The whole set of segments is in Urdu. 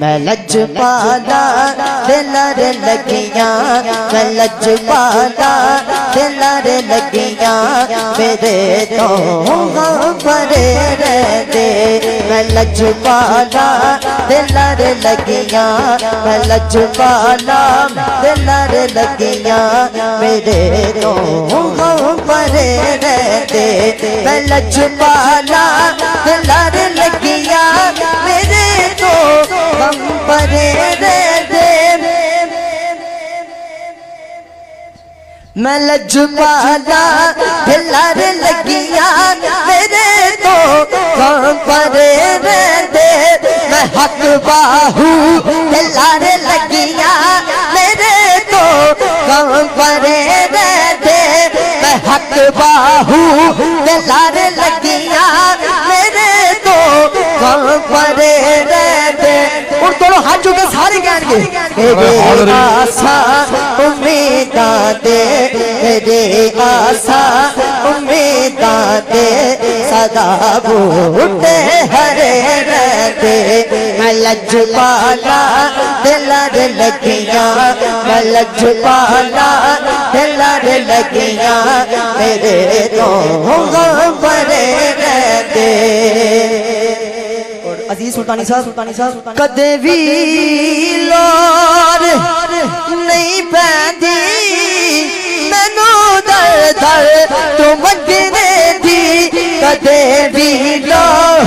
میں لج پالا دلر لگیاں میں لج پالا دلر لگیاں میرے تو غم پرے رہتے میں لج پالا دلر لگیاں میں لج پالا دلر لگیاں میرے تو غم پرے رہتے میں لج پالا دلر لگیاں میرے تو غم پرے رہتے میں لج پالا دلر لگیاں میرے تو غم پرے رہتے میں حق باہو دلر لگیاں میرے تو غم پرے رہتے میں حق باہو دلر لگیاں میرے تو غم پرے رہتے اور دونوں ہاتھ جو کے سارے کہیں گے میرے آسان امیداں دے میرے آسان امیداں دے صدا بوٹے ہرے رہتے میں لج پالا دلر لگیاں میں لج پالا دلر لگیاں میرے تو غم پرے رہتے عزیز سلطانی صاحب کدے بھی لور نہیں پیندی مینوں در در تو منگنے دی کدے بھی لور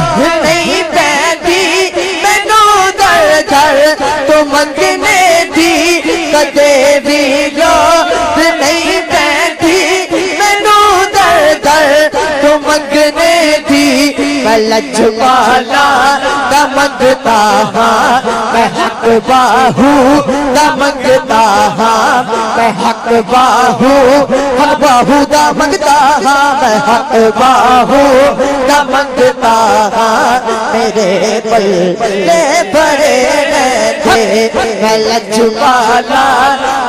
نہیں پیندی مینوں در در تو منگنے دی کدے بھی لور نہیں پیندی مینوں در در تو منگنے دی میں لج پالا دا منگتا ہاں میں حق باہو دا منگتا ہاں میں حق باہو دا منگتا ہاں میں حق باہو دا منگتا ہاں میرے پلے بڑے رہتے میں لج پالا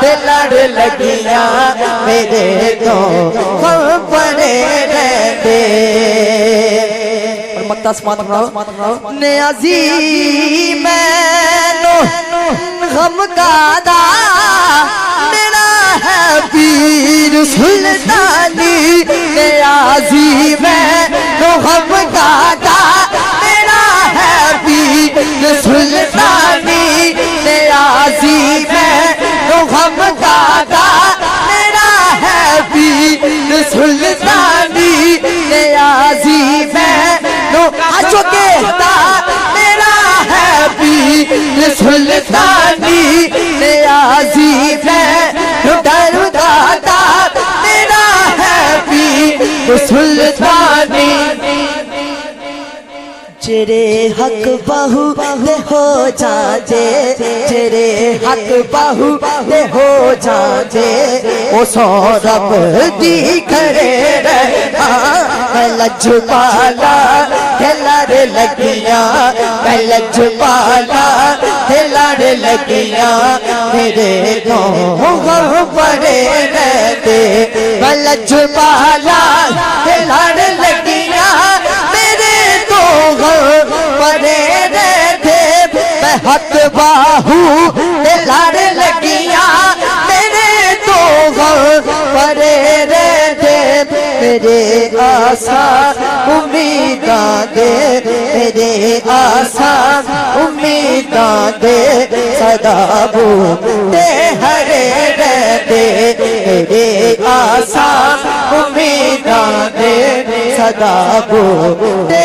دلر لگیاں میرے تو غم پرے رہتے نیازی میں غم کا دا میرا ہے پیر سلطانی نیازی میں غم کا دا میرا ہے پیر سلطانی نیازی میں غم کا دا میرا ہے پیر سلطانی نیازی میں آجو کہتا میرا ہے پیر سلطانی نیازی میں ڈر گاتا میرا ہے پیر سلطانی جرے حق بہو دے ہو جاجے جرے حق بہو دے ہو جاجے او سورب دی کرے رہا میں لج پالا دلر لگیاں میں لج پالا دلر لگیاں میرے تو غم پرے رہتے میں لج پالا دلر لگیاں میرے تو غم پرے رہتے میں حق باہو دلر لگیاں میرے تو غم پرے رہتے میرے آسان امیداں دے میرے آسان امیداں دے صدا بوٹے ہرے رہتے میرے آسان امیداں دے صدا بوٹے